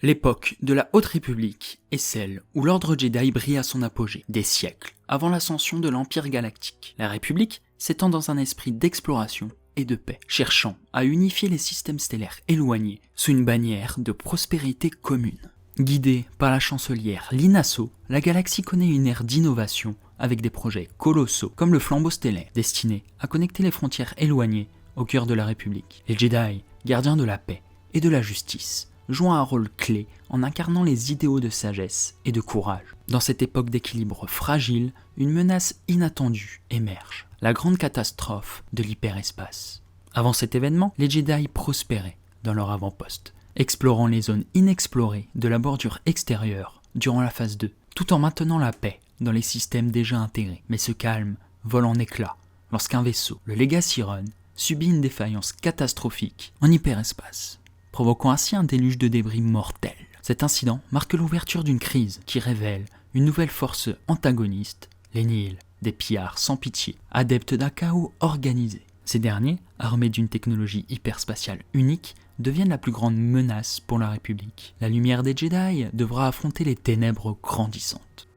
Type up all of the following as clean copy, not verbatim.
L'époque de la Haute République est celle où l'ordre Jedi brille à son apogée, des siècles avant l'ascension de l'Empire galactique. La République s'étend dans un esprit d'exploration et de paix, cherchant à unifier les systèmes stellaires éloignés sous une bannière de prospérité commune. Guidée par la chancelière Lina So, la galaxie connaît une ère d'innovation avec des projets colossaux comme le flambeau stellaire, destiné à connecter les frontières éloignées au cœur de la République. Les Jedi, gardiens de la paix et de la justice, jouant un rôle clé en incarnant les idéaux de sagesse et de courage. Dans cette époque d'équilibre fragile, une menace inattendue émerge, la grande catastrophe de l'hyperespace. Avant cet événement, les Jedi prospéraient dans leur avant-poste, explorant les zones inexplorées de la bordure extérieure durant la phase 2, tout en maintenant la paix dans les systèmes déjà intégrés. Mais ce calme vole en éclats lorsqu'un vaisseau, le Legacy Run, subit une défaillance catastrophique en hyperespace, provoquant ainsi un déluge de débris mortels. Cet incident marque l'ouverture d'une crise qui révèle une nouvelle force antagoniste, les Nihil, des pillards sans pitié, adeptes d'un chaos organisé. Ces derniers, armés d'une technologie hyperspatiale unique, deviennent la plus grande menace pour la République. La lumière des Jedi devra affronter les ténèbres grandissantes.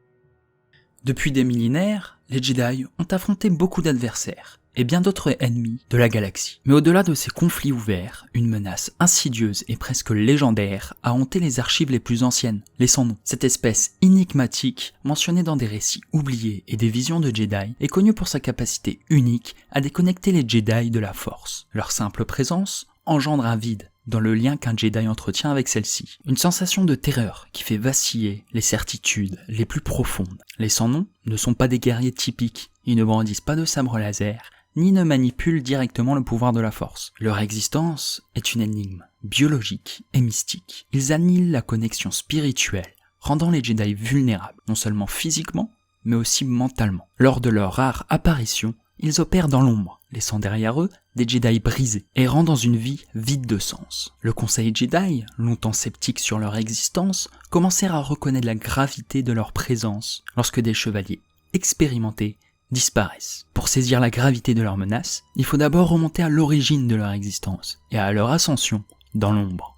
Depuis des millénaires, les Jedi ont affronté beaucoup d'adversaires et bien d'autres ennemis de la galaxie. Mais au-delà de ces conflits ouverts, une menace insidieuse et presque légendaire a hanté les archives les plus anciennes, les sans-nom. Cette espèce énigmatique, mentionnée dans des récits oubliés et des visions de Jedi, est connue pour sa capacité unique à déconnecter les Jedi de la Force. Leur simple présence engendre un vide dans le lien qu'un Jedi entretient avec celle-ci. Une sensation de terreur qui fait vaciller les certitudes les plus profondes. Les sans-nom ne sont pas des guerriers typiques, ils ne brandissent pas de sabre laser, ni ne manipulent directement le pouvoir de la Force. Leur existence est une énigme biologique et mystique. Ils annihilent la connexion spirituelle, rendant les Jedi vulnérables, non seulement physiquement, mais aussi mentalement. Lors de leur rare apparition, ils opèrent dans l'ombre, laissant derrière eux des Jedi brisés, errant dans une vie vide de sens. Le Conseil Jedi, longtemps sceptique sur leur existence, commencèrent à reconnaître la gravité de leur présence lorsque des chevaliers expérimentés disparaissent. Pour saisir la gravité de leur menace, il faut d'abord remonter à l'origine de leur existence et à leur ascension dans l'ombre.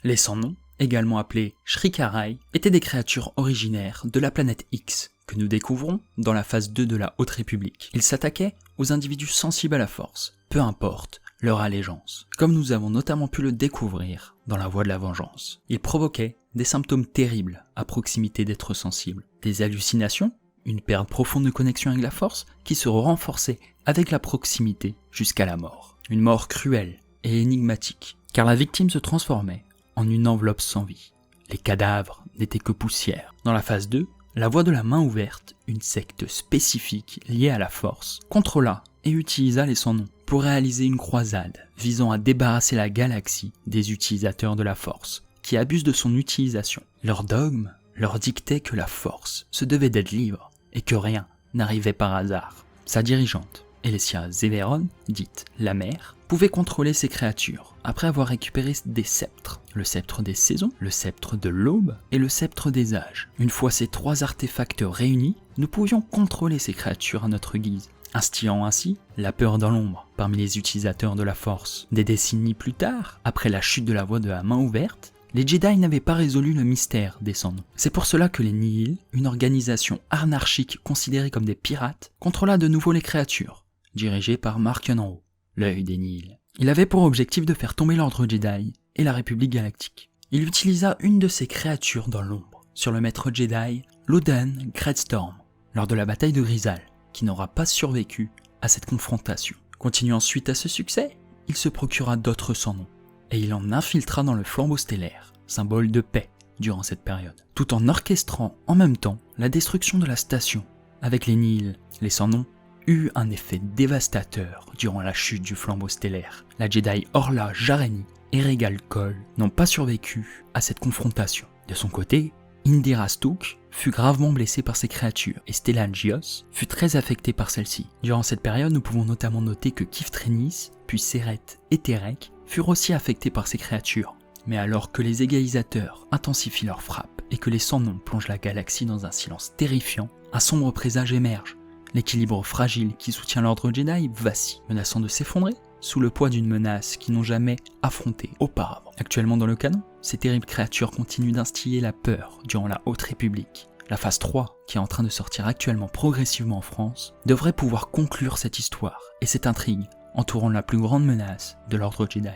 Les sans-nom, également appelés Shrikarai, étaient des créatures originaires de la planète X, que nous découvrons dans la phase 2 de la Haute République. Ils s'attaquaient aux individus sensibles à la Force, peu importe leur allégeance, comme nous avons notamment pu le découvrir dans la Voie de la Vengeance. Ils provoquaient des symptômes terribles à proximité d'êtres sensibles, des hallucinations, une perte profonde de connexion avec la Force qui se renforçait avec la proximité jusqu'à la mort. Une mort cruelle et énigmatique, car la victime se transformait en une enveloppe sans vie. Les cadavres n'étaient que poussière. Dans la phase 2, la Voie de la Main Ouverte, une secte spécifique liée à la Force, contrôla et utilisa les sans-nom pour réaliser une croisade visant à débarrasser la galaxie des utilisateurs de la Force, qui abusent de son utilisation. Leur dogme leur dictait que la Force se devait d'être libre et que rien n'arrivait par hasard. Sa dirigeante, Elesia Zeveron, dite la mère, pouvait contrôler ces créatures après avoir récupéré des sceptres, le sceptre des saisons, le sceptre de l'aube et le sceptre des âges. Une fois ces trois artefacts réunis, nous pouvions contrôler ces créatures à notre guise, instillant ainsi la peur dans l'ombre parmi les utilisateurs de la Force. Des décennies plus tard, après la chute de la Voie de la Main Ouverte, les Jedi n'avaient pas résolu le mystère des sans-nom. C'est pour cela que les Nihil, une organisation anarchique considérée comme des pirates, contrôla de nouveau les créatures, dirigées par Marken-en-Haut, l'œil des Nihil. Il avait pour objectif de faire tomber l'ordre Jedi et la République galactique. Il utilisa une de ces créatures dans l'ombre, sur le maître Jedi, Loden Greatstorm, lors de la bataille de Grisal, qui n'aura pas survécu à cette confrontation. Continuant suite à ce succès, il se procura d'autres sans-nom, et il en infiltra dans le flambeau stellaire, symbole de paix durant cette période, tout en orchestrant en même temps la destruction de la station. Avec les Nihil, les sans-nom eut un effet dévastateur durant la chute du flambeau stellaire. La Jedi Orla Jareni et Regal Kol n'ont pas survécu à cette confrontation. De son côté, Indira Stuk fut gravement blessée par ces créatures et Stellan Gios fut très affecté par celle-ci. Durant cette période, nous pouvons notamment noter que Kif Trennis, puis Seret et Terek furent aussi affectés par ces créatures. Mais alors que les égalisateurs intensifient leurs frappes et que les sans-nom plongent la galaxie dans un silence terrifiant, un sombre présage émerge. L'équilibre fragile qui soutient l'ordre Jedi vacille, menaçant de s'effondrer sous le poids d'une menace qu'ils n'ont jamais affrontée auparavant. Actuellement dans le canon, ces terribles créatures continuent d'instiller la peur durant la Haute République. La phase 3, qui est en train de sortir actuellement progressivement en France, devrait pouvoir conclure cette histoire et cette intrigue entourant la plus grande menace de l'ordre Jedi.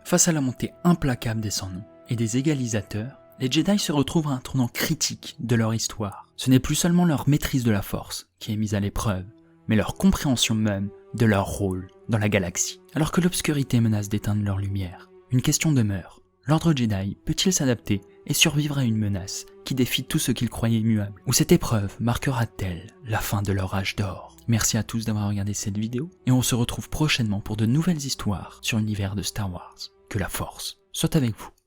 Face à la montée implacable des sans-noms et des égalisateurs, les Jedi se retrouvent à un tournant critique de leur histoire. Ce n'est plus seulement leur maîtrise de la Force qui est mise à l'épreuve, mais leur compréhension même de leur rôle dans la galaxie. Alors que l'obscurité menace d'éteindre leur lumière, une question demeure. L'ordre Jedi peut-il s'adapter et survivre à une menace qui défie tout ce qu'ils croyaient immuable? Ou cette épreuve marquera-t-elle la fin de leur âge d'or? Merci à tous d'avoir regardé cette vidéo, et on se retrouve prochainement pour de nouvelles histoires sur l'univers de Star Wars. Que la Force soit avec vous.